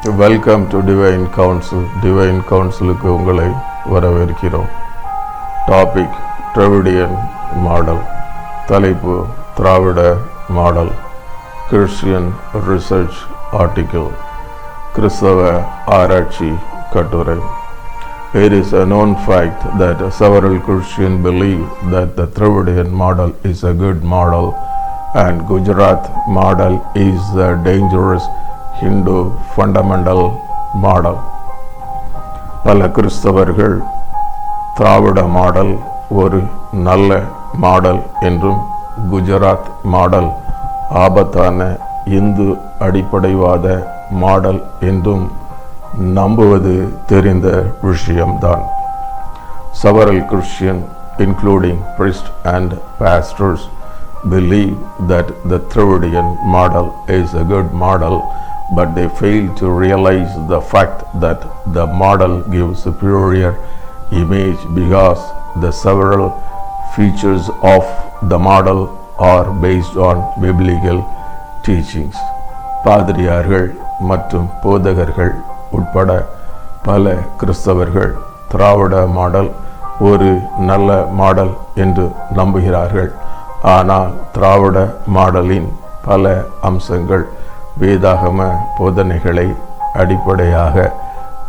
Welcome to divine council. Divine கவுன்சிலுக்கு உங்களை வரவேற்கிறோம். Topic Dravidian model. தலைப்பு திராவிட மாடல். Christian research article. கிறிஸ்தவ ஆராய்ச்சி கட்டுரை. It is a known fact that several Christians believe that the Dravidian model is a good model and Gujarat model is a dangerous Hindu fundamental model. பல கிறிஸ்தவர்கள் திராவிட model ஒரு நல்ல model என்றும் Gujarat model ஆபத்தான இந்து அடிப்படைவாத மாடல் என்றும் நம்புவது தெரிந்த விஷயம்தான். Several Christians, including priests and pastors, believe that the Dravidian model is a good model, but they fail to realize the fact that the model gives superior image because the several features of the model are based on biblical teachings. பாதிரியார்கள் மற்றும் போதகர்கள் உட்பட பல கிறிஸ்தவர்கள் திராவிட model ஒரு நல்ல model என்று நம்புகிறார்கள். ஆனால் திராவிட மாடலின் பல அம்சங்கள் வேதாகம போதனைகளை அடிப்படையாக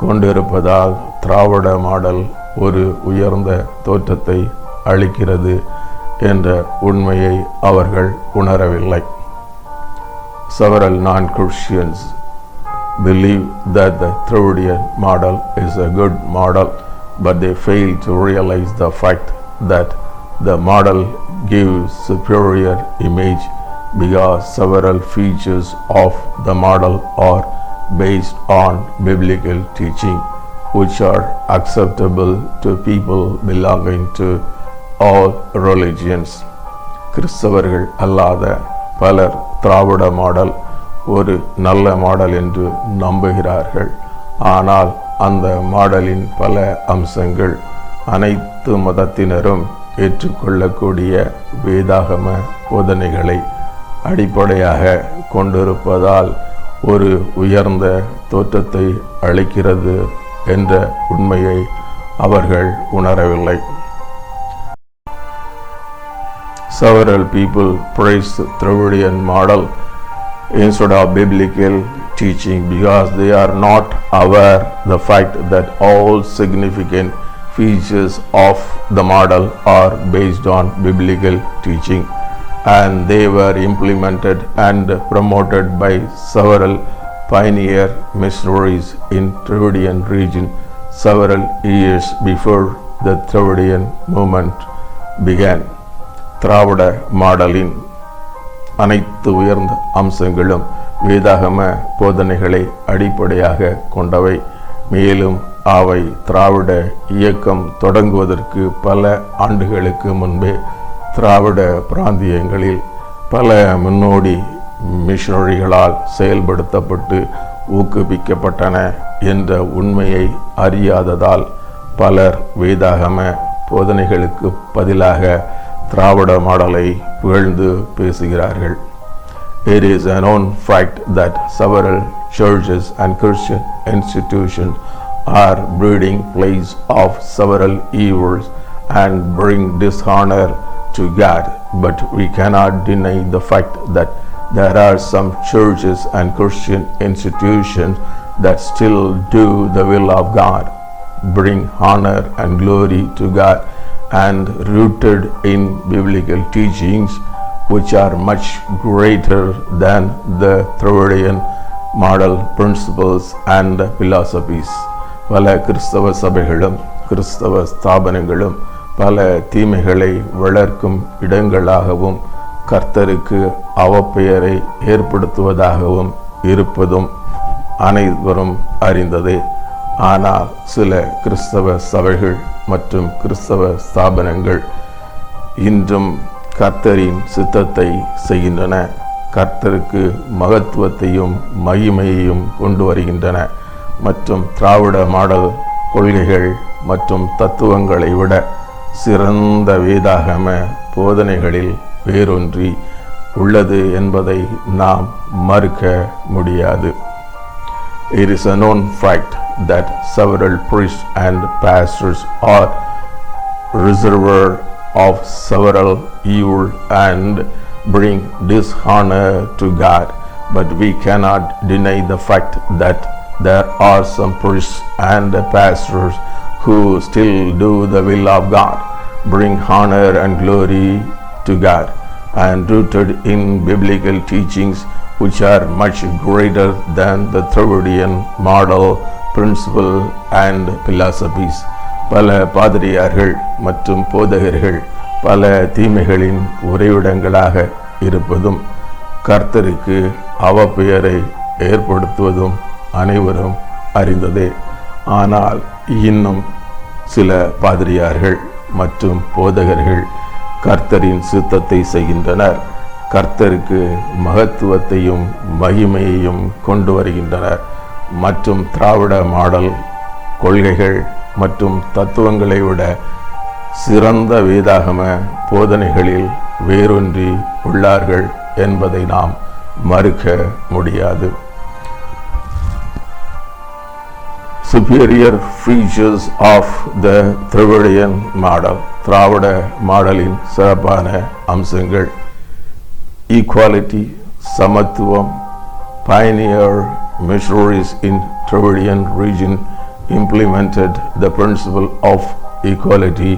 கொண்டிருப்பதால் திராவிட மாடல் ஒரு உயர்ந்த தோற்றத்தை அளிக்கிறது என்ற உண்மையை அவர்கள் உணரவில்லை. Several non-Christians believe that the Dravidian model is a good model, but they fail to realize the fact that the model gives superior image because several features of the model are based on biblical teaching, which are acceptable to people belonging to all religions. கிறிஸ்தவர்கள் அல்லாத பலர் திராவிட model ஒரு நல்ல model என்று நம்புகிறார்கள். ஆனால் அந்த மாடலின் பல அம்சங்கள் அனைத்து மதத்தினரும் ஏற்றுக்கொள்ளக்கூடிய வேதாகம போதனைகளை அடிப்படையாக கொண்டிருப்பதால் ஒரு உயர்ந்த தோற்றத்தை அளிக்கிறது என்ற உண்மையை அவர்கள் உணரவில்லை. Several people praise the Dravidian model instead of biblical teaching because they are not aware the fact that all significant features of the model are based on biblical teaching, and they were implemented and promoted by several pioneer missionaries in Dravidian region several years before the Dravidian movement began. திராவிட மாடலின் அனைத்து உயர்ந்த அம்சங்களும் வேதாகம போதனைகளை அடிப்படையாக கொண்டவை. மேலும் அவை திராவிட இயக்கம் தொடங்குவதற்கு பல ஆண்டுகளுக்கு முன்பே திராவிட பிராந்தியங்களில் பல முன்னோடி மிஷனரிகளால் செயல்படுத்தப்பட்டு ஊக்குவிக்கப்பட்டன என்ற உண்மையை அறியாததால் பலர் வேதாகம போதனைகளுக்கு பதிலாக திராவிட மாடலை புகழ்ந்து பேசுகிறார்கள். It is a known fact that several churches and Christian institutions are breeding place of several evils and bring dishonor to God, but we cannot deny the fact that there are some churches and Christian institutions that still do the will of God, bring honor and glory to God, and rooted in biblical teachings which are much greater than the Dravidian model principles and philosophies. பல கிறிஸ்தவ சபைகளும் கிறிஸ்தவ ஸ்தாபனங்களும் பல தீமைகளை வளர்க்கும் இடங்களாகவும் கர்த்தருக்கு அவப்பெயரை ஏற்படுத்துவதாகவும் இருப்பதும் அனைவரும் அறிந்ததே. ஆனால் சில கிறிஸ்தவ சபைகள் மற்றும் கிறிஸ்தவ ஸ்தாபனங்கள் இன்றும் கர்த்தரின் சித்தத்தை செய்கின்றன, கர்த்தருக்கு மகத்துவத்தையும் மகிமையையும் கொண்டு வருகின்றன மற்றும் திராவிட மாடல் கொள்கைகள் மற்றும் தத்துவங்களை விட சிறந்த வேதாகம போதனைகளில் வேரூன்றி உள்ளது என்பதை நாம் மறுக்க முடியாது. It is a known fact that several priests and pastors are reservoir of several evil and bring dishonor to God, but we cannot deny the fact that there are some priests and pastors who still do the will of God, bring honor and glory to God, and rooted in biblical teachings which are much greater than the Trinitarian model, principle and philosophies. பல பாதிரியார்கள் மற்றும் போதகர்கள் பல தீமைகளின் உறைவிடங்களாக இருப்பதும் கர்த்தருக்கு அவப்பெயரை ஏற்படுத்துவதும் அனைவரும் அறிந்ததே. ஆனால் இன்னும் சில பாதிரியார்கள் மற்றும் போதகர்கள் கர்த்தரின் சித்தத்தை செய்கின்றனர், கர்த்தருக்கு மகத்துவத்தையும் மகிமையையும் கொண்டு வருகின்றனர் மற்றும் திராவிட மாடல் கொள்கைகள் மற்றும் தத்துவங்களை விட சிறந்த வேதாகம போதனைகளில் வேரூன்றி உள்ளார்கள் என்பதை நாம் மறுக்க முடியாது. Superior features of the Trinitarian model, திராவிட மாடலின் சிறப்பான அம்சங்கள்: equality, சமத்துவம். Pioneer missionaries in Trinitarian region implemented the principle of equality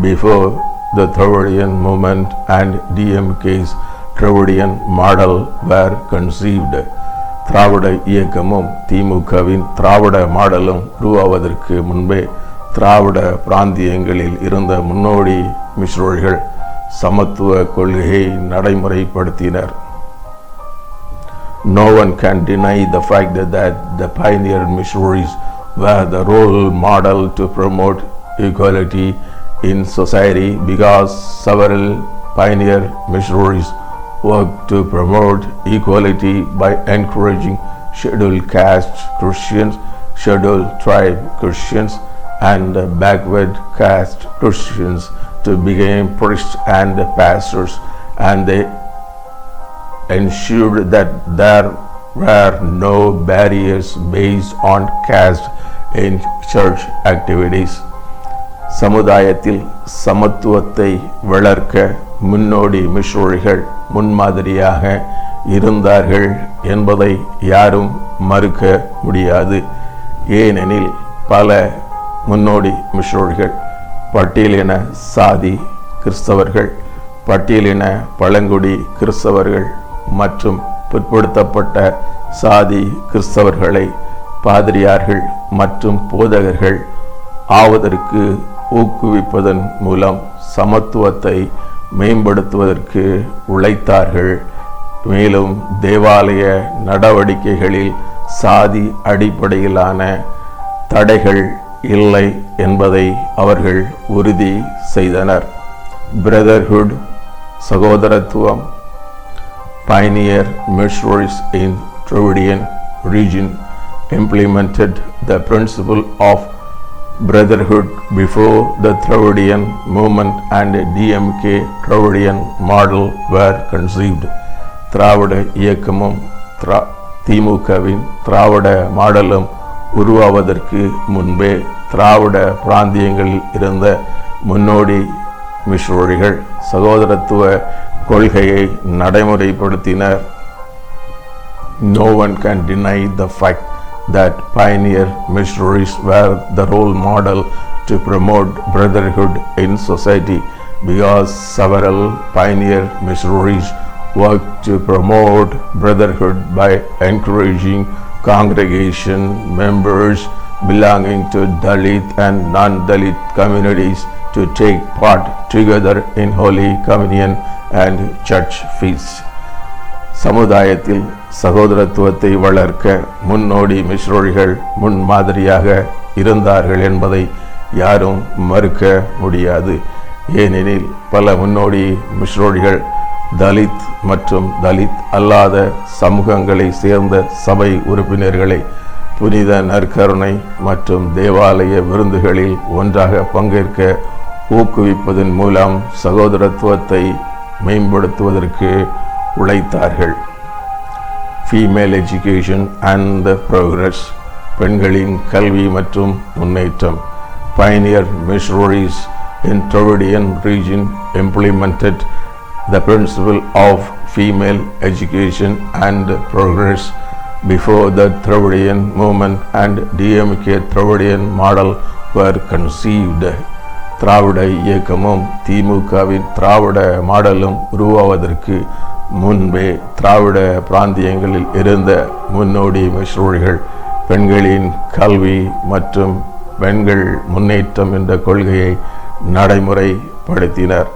before the Trinitarian movement and DMK's Trinitarian model were conceived. திராவிட இயக்கமும் திமுகவின் திராவிட மாடலும் உருவாவதற்கு முன்பே திராவிட பிராந்தியங்களில் இருந்த முன்னோடி மிஷனரிகள் சமத்துவ கொள்கையை நடைமுறைப்படுத்தினர். No one can deny the fact that the pioneer missionaries were the role model to promote equality in society, because several pioneer missionaries worked to promote equality by encouraging scheduled caste Christians, scheduled tribe Christians, and backward caste Christians to become priests and pastors, and they ensured that there were no barriers based on caste in church activities. சமுதாயத்தில் சமத்துவத்தை வளர்க்க முன்னோடி மிஷனரிகள் முன்மாதிரியாக இருந்தார்கள் என்பதை யாரும் மறுக்க முடியாது. ஏனெனில் பல முன்னோடி மிஷனரிகள் பட்டியலின சாதி கிறிஸ்தவர்கள், பட்டியலின பழங்குடி கிறிஸ்தவர்கள் மற்றும் பிற்படுத்தப்பட்ட சாதி கிறிஸ்தவர்களை பாதிரியார்கள் மற்றும் போதகர்கள் ஆவதற்கு ஊக்குவிப்பதன் மூலம் சமத்துவத்தை மேம்படுத்துவதற்கு உழைத்தார்கள். மேலும் தேவாலய நடவடிக்கைகளில் சாதி அடிப்படையிலான தடைகள் இல்லை என்பதை அவர்கள் உறுதி செய்தனர். பிரதர்ஹுட், சகோதரத்துவம். Pioneer missionaries in Trinitarian region implemented the principle of brotherhood before the Trinitarian movement and DMK Trinitarian model were conceived. திராவிட இயக்கமும் திமுகவின் திராவிட மாடலும் உருவாவதற்கு முன்பே திராவிட பிராந்தியங்களில் இருந்த முன்னோடி மிஷனரிகள் சகோதரத்துவ கொள்கையை நடைமுறைப்படுத்தினர். No one can deny the fact that pioneer missionaries were the role model to promote brotherhood in society, because several pioneer missionaries worked to promote brotherhood by encouraging congregation members belonging to Dalit and non-Dalit communities to take part together in Holy Communion and church feasts. சமுதாயத்தில் சகோதரத்துவத்தை வளர்க்க முன்னோடி மிஷனரிகள் முன்மாதிரியாக இருந்தார்கள் என்பதை யாரும் மறுக்க முடியாது. ஏனெனில் பல முன்னோடி மிஷனரிகள் தலித் மற்றும் தலித் அல்லாத சமூகங்களை சேர்ந்த சபை உறுப்பினர்களை புனித நற்கருணை மற்றும் தேவாலய விருந்துகளில் ஒன்றாக பங்கேற்க ஊக்குவிப்பதன் மூலம் சகோதரத்துவத்தை மேம்படுத்துவதற்கு உழைத்தார்கள். female education and progress, பெண்களின் கல்வி மற்றும் முன்னேற்றம். Pioneer missionaries in Dravidian region implemented the principle of female education and progress before the Dravidian movement and DMK Dravidian model were conceived. திராவிட இயக்கமும் திமுகவின் திராவிட மாடலும் உருவாவதற்கு முன்பே திராவிட பிராந்தியங்களில் இருந்த முன்னோடி மிஷனரிகள் பெண்களின் கல்வி மற்றும் பெண்கள் முன்னேற்றம் என்ற கொள்கையை நடைமுறைப்படுத்தினர்.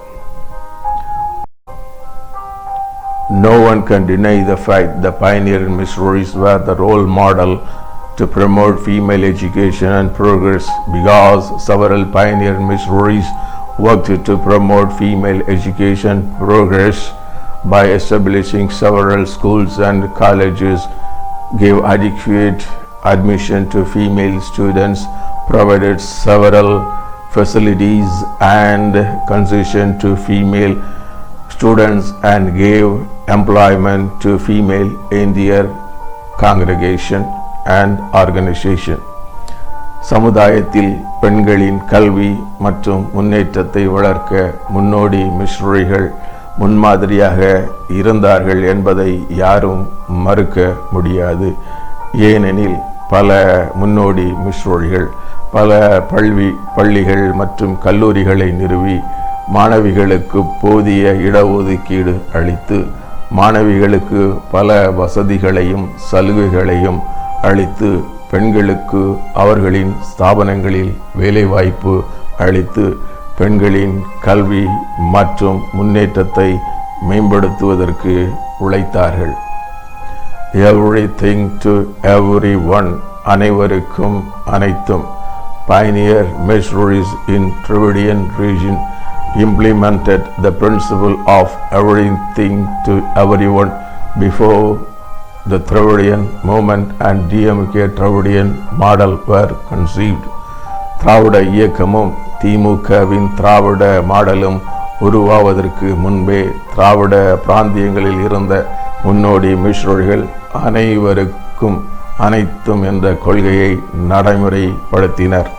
No one can deny the fact the pioneer missionaries were the role model to promote female education and progress because several pioneer missionaries worked to promote female education progress by establishing several schools and colleges, gave adequate admission to female students, provided several facilities and concession to female students, and gave employment to female in their congregation and organization. சமுதாயத்தில் பெண்களின் கல்வி மற்றும் முன்னேற்றத்தை வளர்க்க முன்னோடி மிஷனரிகள் முன்மாதிரியாக இருந்தார்கள் என்பதை யாரும் மறுக்க முடியாது. ஏனெனில் பல முன்னோடி மிஷனரிகள் பல பள்ளிகள் மற்றும் கல்லூரிகளை நிறுவி மாணவிகளுக்கு போதிய இடஒதுக்கீடு அளித்து மாணவிகளுக்கு பல வசதிகளையும் சலுகைகளையும் அளித்து பெண்களுக்கு அவர்களின் ஸ்தாபனங்களில் வேலைவாய்ப்பு அளித்து பெண்களின் கல்வி மற்றும் முன்னேற்றத்தை மேம்படுத்துவதற்கு உழைத்தார்கள். எவ்ரிதிங் டு எவ்ரிஒன், அனைவருக்கும் அனைத்தும். Pioneer missionaries in Dravidian region implemented the principle of everything to everyone before the Dravidian movement and DMK Dravidian model were conceived. திராவிட இயக்கமும் திமுகவின் திராவிட மாடலும் உருவாவதற்கு முன்பே திராவிட பிராந்தியங்களில் இருந்த முன்னோடி மிஷனரிகள் அனைவருக்கும் அனைத்தும் என்ற கொள்கையை நடைமுறைப்படுத்தினர்.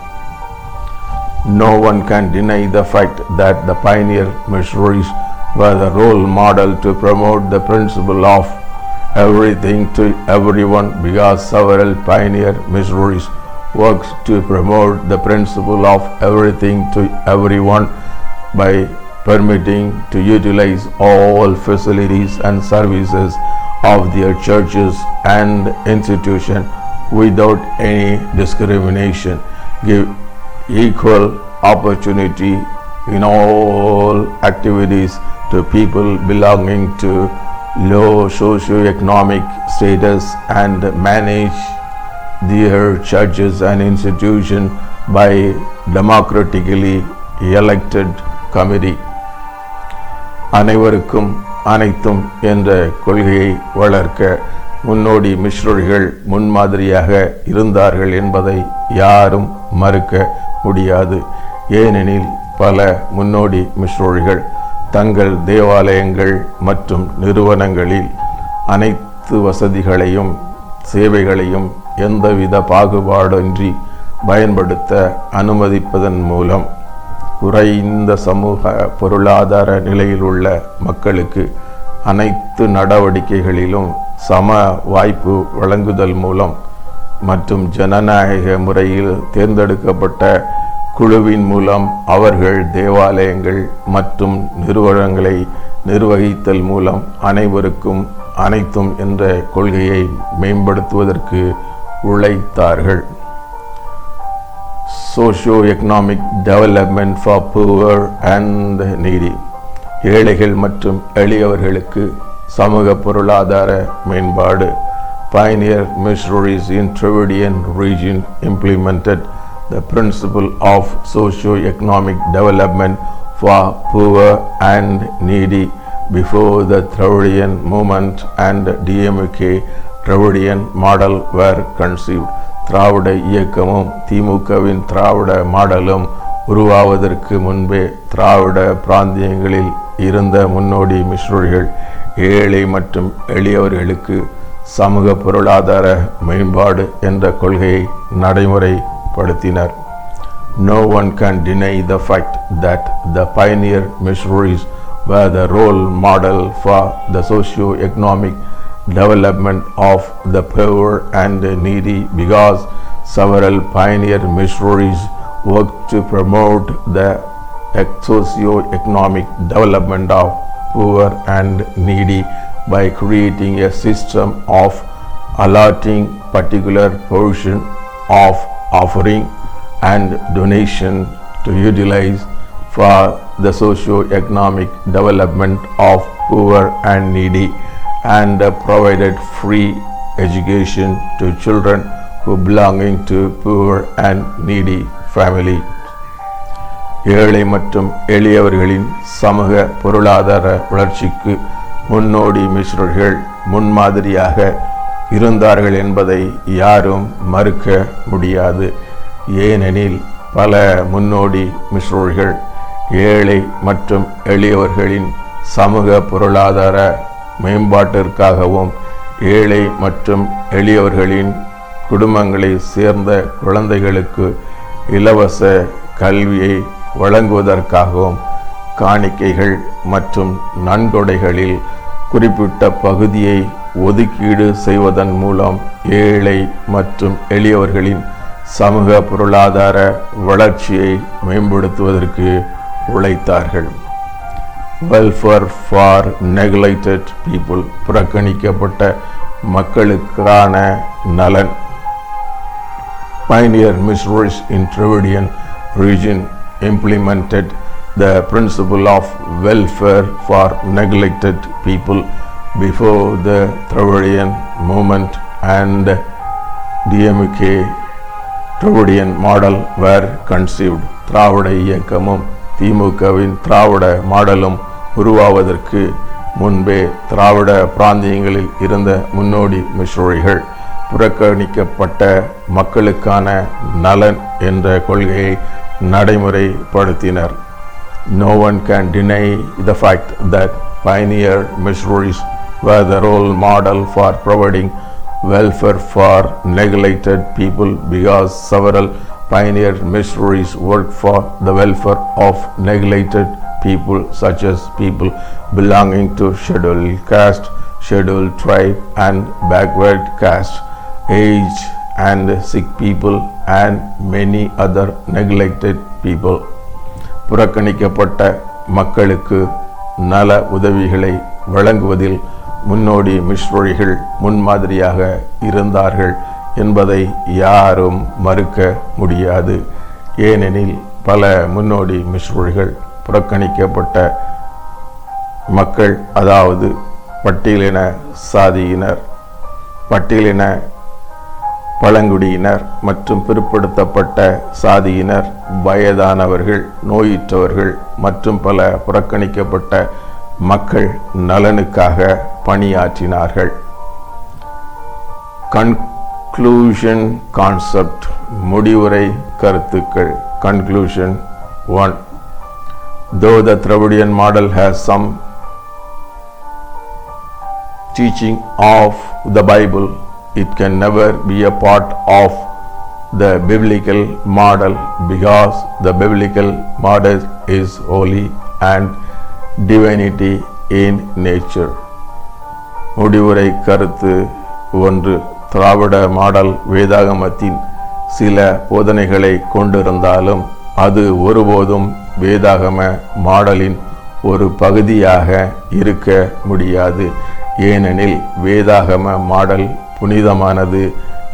No one can deny the fact that the pioneer missionaries were the role model to promote the principle of everything to everyone because several pioneer missionaries worked to promote the principle of everything to everyone by permitting to utilize all facilities and services of their churches and institution without any discrimination, give equal opportunity in all activities to people belonging to low socio-economic status and manage their churches and institutions by democratically elected committee. அனைவருக்கும் அனைத்தும் என்ற கொள்கையை வளர்க்க முன்னோடி மிஷனரிகள் முன்மாதிரியாக இருந்தார்கள் என்பதை யாரும் மறுக்க முடியாது. ஏனெனில் பல முன்னோடி மிஷனரிகள் தங்கள் தேவாலயங்கள் மற்றும் நிறுவனங்களில் அனைத்து வசதிகளையும் சேவைகளையும் எந்தவித பாகுபாடின்றி பயன்படுத்த அனுமதிப்பதன் மூலம் குறைந்த சமூக பொருளாதார நிலையில் உள்ள மக்களுக்கு அனைத்து நடவடிக்கைகளிலும் சம வாய்ப்பு வழங்குதல் மூலம் மற்றும் ஜனநாயக முறையில் தேர்ந்தெடுக்கப்பட்ட குழுவின் மூலம் அவர்கள் தேவாலயங்கள் மற்றும் நிறுவனங்களை நிர்வகித்தல் மூலம் அனைவருக்கும் அனைத்தும் என்ற கொள்கையை மேம்படுத்துவதற்கு உழைத்தார்கள். Socio-economic development for poor and needy, ஏழைகள் மற்றும் எளியவர்களுக்கு சமூக பொருளாதார மேம்பாடு. Pioneer missionaries in Dravidian region implemented the principle of socio-economic development for poor and needy before the Dravidian movement and DMK Dravidian model were conceived. திராவிட இயக்கமும் திமுகவின் திராவிட மாடலும் உருவாவதற்கு முன்பே திராவிட பிராந்தியங்களில் இருந்த முன்னோடி மிஷனரிகள் ஏழை மற்றும் எளியவர்களுக்கு சமூக பொருளாதார மேம்பாடு என்ற கொள்கையை நடைமுறைப்படுத்தினர். No one can deny the fact that the pioneer missionaries were the role model for the socio-economic development of the poor and needy, because several pioneer missionaries worked to promote the socio-economic development of poor and needy by creating a system of allotting particular portion of offering and donation to utilize for the socio-economic development of poor and needy, and provided free education to children who belonging to poor and needy family. ஏழை மற்றும் எளியவர்களின் சமூக பொருளாதார வளர்ச்சிக்கு முன்னோடி மிஷனரிகள் முன்மாதிரியாக இருந்தார்கள் என்பதை யாரும் மறுக்க முடியாது. ஏனெனில் பல முன்னோடி மிஷனரிகள் ஏழை மற்றும் எளியவர்களின் சமூக பொருளாதார மேம்பாட்டிற்காகவும் ஏழை மற்றும் எளியவர்களின் குடும்பங்களை சேர்ந்த குழந்தைகளுக்கு இலவச கல்வியை வழங்குவதற்காகவும் காணிக்கைகள் மற்றும் நன்கொடைகளில் குறிப்பிட்ட பகுதியை ஒதுக்கீடு செய்வதன் மூலம் ஏழை மற்றும் எளியவர்களின் சமூக பொருளாதார வளர்ச்சியை மேம்படுத்துவதற்கு உழைத்தார்கள். வெல்ஃபேர் ஃபார் நெக்லெக்டட் பீப்புள், புறக்கணிக்கப்பட்ட மக்களுக்கான நலன். Pioneer missionaries in Dravidian region implemented the principle of welfare for neglected people before the Dravidian movement and DMK Dravidian model were conceived. திராவிட இயக்கமும் திமுகவின் திராவிட மாடலும் உருவாவதற்கு முன்பே திராவிட பிராந்தியங்களில் இருந்த முன்னோடி மிஷனரிகள் புறக்கணிக்கப்பட்ட மக்களுக்கான நலன் என்ற கொள்கையை நடைமுறைப்படுத்தினர். No one can deny the fact that pioneer missionaries were the role model for providing welfare for neglected people, because several pioneer missionaries worked for the welfare of neglected people, such as people belonging to scheduled caste, scheduled tribe and backward caste, aged and sick people and many other neglected people. புறக்கணிக்கப்பட்ட மக்களுக்கு நல உதவிகளை வழங்குவதில் முன்னோடி மிஷனரிகள் முன்மாதிரியாக இருந்தார்கள் என்பதை யாரும் மறுக்க முடியாது. ஏனெனில் பல முன்னோடி மிஷனரிகள் புறக்கணிக்கப்பட்ட மக்கள், அதாவது பட்டியலின சாதியினர், பட்டியலின பழங்குடியினர் மற்றும் பிற்படுத்தப்பட்ட சாதியினர், வயதானவர்கள், நோயுற்றவர்கள் மற்றும் பல புறக்கணிக்கப்பட்ட மக்கள் நலனுக்காக பணியாற்றினார்கள். Conclusion concept, முடிவுரை கருத்துக்கள். Conclusion 1. Though the Dravidian model has some teaching of the Bible, it can never be a part of the biblical model, because the biblical model is holy and divinity in nature. முடிவுரை கருத்து 1. திராவிட model வேதாகமத்தின் சில போதனைகளை கொண்டிருந்தாலும் அது ஒருபோதும் வேதாகம மாடலின் ஒரு பகுதியாக இருக்க முடியாது. ஏனெனில் வேதாகம மாடல் புனிதமானது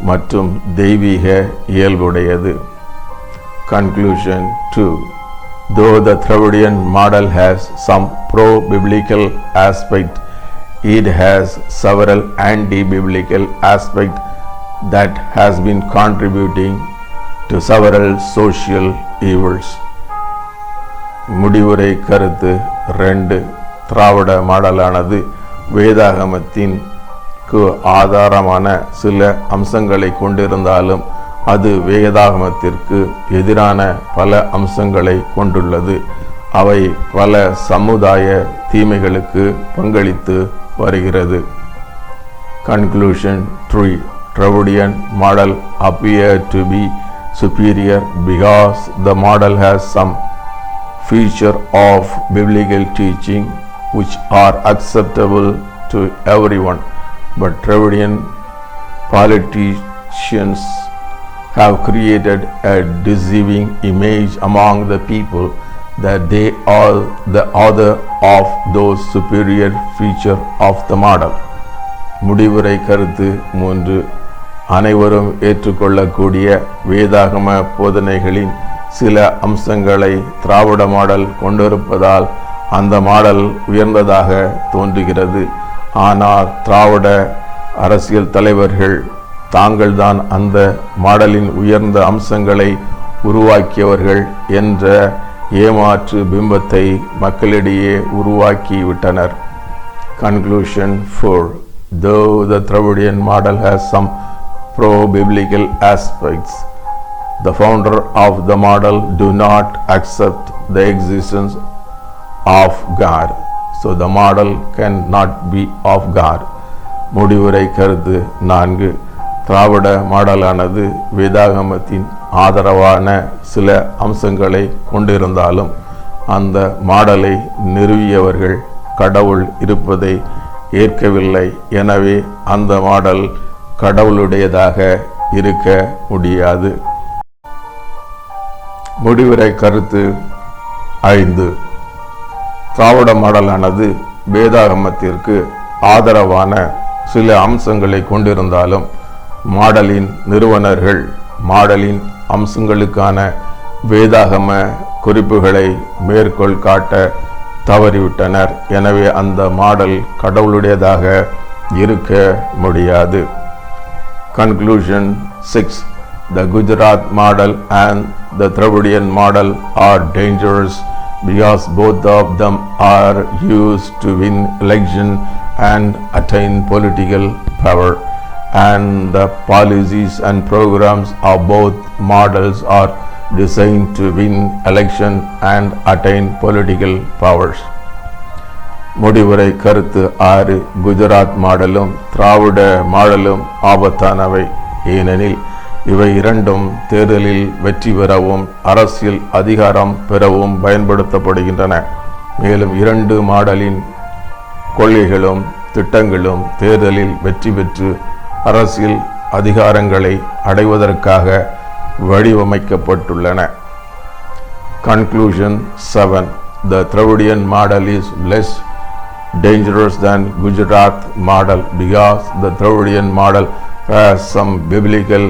மற்றும் தெய்வீக இயல்புடையது. Conclusion 2. Though the Dravidian model has some pro-biblical aspect, it has several anti-biblical aspects that has been contributing to several social evils. முடிவுரை கருத்து 2. திராவிட மாடலானது வேதாகமத்தின் ஆதாரமான சில அம்சங்களை கொண்டிருந்தாலும் அது வேதாகமத்திற்கு எதிரான பல அம்சங்களை கொண்டுள்ளது. அவை பல சமுதாய தீமைகளுக்கு பங்களித்து வருகிறது. Conclusion 3. Dravidian model appeared to be superior because the model has some feature of biblical teaching which are acceptable to everyone, but Dravidian politicians have created a deceiving image among the people that they are the author of those superior feature of the model. முடிவுரை கருத்து 3. அனைவரும் ஏற்றுக்கொள்ளக்கூடிய வேதாகம போதனைகளின் சில அம்சங்களை திராவிட model கொண்டிருப்பதால் அந்த model உயர்ந்ததாக தோன்றுகிறது. ஆனால் திராவிட அரசியல் தலைவர்கள் தாங்கள்தான் அந்த மாடலின் உயர்ந்த அம்சங்களை உருவாக்கியவர்கள் என்ற ஏமாற்று பிம்பத்தை மக்களிடையே உருவாக்கிவிட்டனர். Conclusion 4. Though the Dravidian model has some pro-biblical aspects, the founder of the model do not accept the existence of God, so the model cannot be of God. முடிவுரை கருத்து 4. திராவிட மாடலானது வேதாகமத்தின் ஆதரவான சில அம்சங்களை கொண்டிருந்தாலும் அந்த மாடலை நிறுவியவர்கள் கடவுள் இருப்பதை ஏற்கவில்லை. எனவே அந்த மாடல் கடவுளுடையதாக இருக்க முடியாது. முடிவுரை கருத்து 5. திராவிட மாடலானது வேதாகமத்திற்கு ஆதரவான சில அம்சங்களை கொண்டிருந்தாலும் மாடலின் நிறுவனர்கள் மாடலின் அம்சங்களுக்கான வேதாகம குறிப்புகளை மேற்கோள் காட்ட தவறிவிட்டனர். எனவே அந்த மாடல் கடவுளுடையதாக இருக்க முடியாது. Conclusion 6. The Gujarat model and the Dravidian model are dangerous because both of them are used to win election and attain political power, and the policies and programs of both models are designed to win election and attain political powers. முடிவுரை கருத்து 6. குஜராத் மாடலும் திராவிட மாடலும் ஆபத்தானவை. ஏனெனில் இவை இரண்டும் தேர்தலில் வெற்றி பெறவும் அரசியல் அதிகாரம் பெறவும் பயன்படுத்தப்படுகின்றன. மேலும் இரண்டு மாடலின் கொள்கைகளும் திட்டங்களும் தேர்தலில் வெற்றி பெற்று அரசியல் அதிகாரங்களை அடைவதற்காக வடிவமைக்கப்பட்டுள்ளன. Conclusion 7. The Dravidian model is less dangerous than Gujarat model because the Dravidian model has some biblical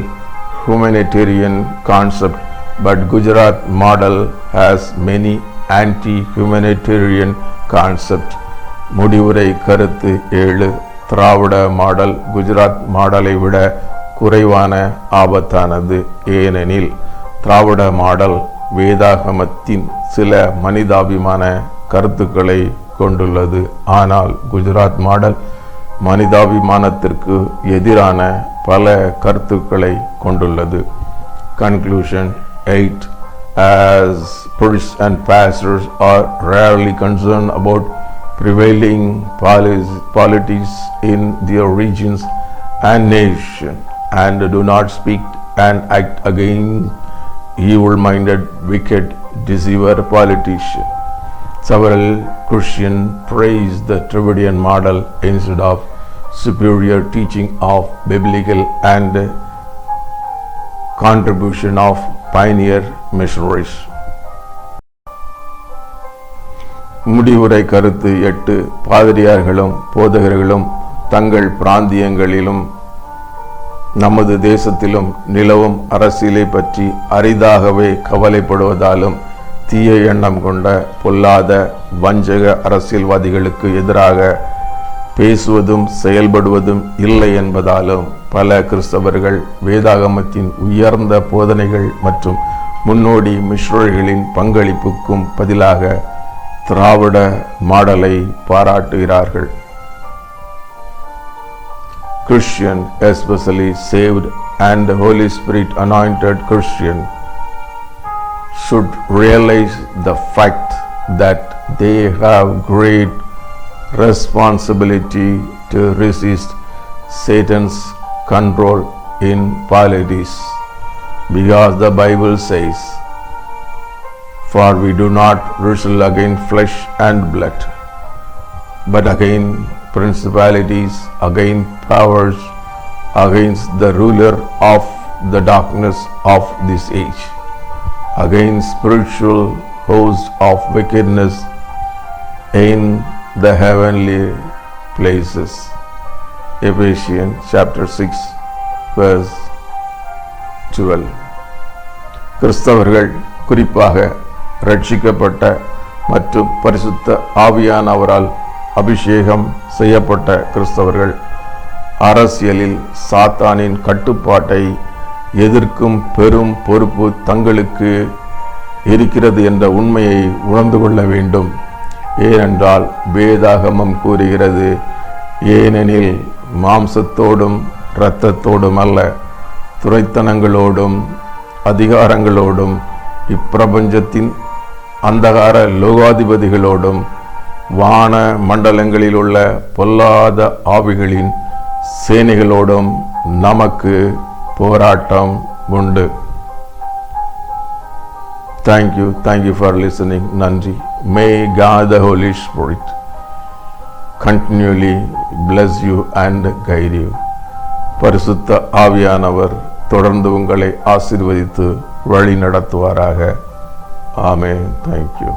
humanitarian concept, but Gujarat model has many anti-humanitarian concepts. முடிவுரை கருத்து 7. திராவிட மாடல் குஜராத் மாடலை விட குறைவான ஆபத்தானது. ஏனெனில் திராவிட மாடல் வேதாகமத்தின் சில மனிதாபிமான கருத்துக்களை கொண்டுள்ளது. ஆனால் குஜராத் மாடல் மனிதாபிமானத்திற்கு எதிரான பல கருத்துக்களை கொண்டுள்ளது. Conclusion 8. As priests and pastors are rarely concerned about prevailing politics in their regions and nation, and do not speak and act against evil-minded, wicked, deceiver politicians. Several Christians praise the Dravidian model instead of superior teaching of biblical and contribution of pioneer missionaries. முடிவுரை கருத்து 8. பாதிரியார்களும் போதகர்களும் தங்கள் பிராந்தியங்களிலும் நமது தேசத்திலும் நிலவும் அரசியலை பற்றி அரிதாகவே கவலைப்படுவதாலும் தீய எண்ணம் கொண்ட பொல்லாத வஞ்சக அரசியல்வாதிகளுக்கு எதிராக பேசுவதும் செயல்படுவதும் இல்லை என்பதாலும் பல கிறிஸ்தவர்கள் வேதாகமத்தின் உயர்ந்த போதனைகள் மற்றும் முன்னோடி மிஷனரிகளின் பங்களிப்புக்கும் பதிலாக திராவிட மாடலை பாராட்டுகிறார்கள். Christian, especially saved and Holy Spirit anointed Christian, should realize the fact that they have great responsibility to resist Satan's control in politics, because the Bible says, "For we do not wrestle against flesh and blood, but against principalities, against powers, against the ruler of the darkness of this age, against spiritual hosts of wickedness in the heavenly places." Ephesians chapter 6 verse 12. கிறிஸ்தவர்கள், குறிப்பாக ரட்சிக்கப்பட்ட மற்றும் பரிசுத்த ஆவியானவரால் அபிஷேகம் செய்யப்பட்ட கிறிஸ்தவர்கள், அரசியலில் சாத்தானின் கட்டுப்பாட்டை எதிர்க்கும் பெரும் பொறுப்பு தங்களுக்கு இருக்கிறது என்ற உண்மையை உணர்ந்து கொள்ள வேண்டும். ஏனென்றால் வேதாகமம் கூறுகிறது, ஏனெனில் மாம்சத்தோடும் இரத்தத்தோடும் அல்ல, துரைத்தனங்களோடும் அதிகாரங்களோடும் இப்பிரபஞ்சத்தின் அந்தகார லோகாதிபதிகளோடும் வான மண்டலங்களில் உள்ள பொல்லாத ஆவிகளின் சேனைகளோடும் நமக்கு போராட்டம் உண்டு. Thank you for listening. நன்றி. May God the Holy Spirit continually bless you and guide you. பரிசுத்த ஆவியானவர் தொடர்ந்து உங்களை ஆசீர்வதித்து வழி நடத்துவாராக. ஆமென். Thank you.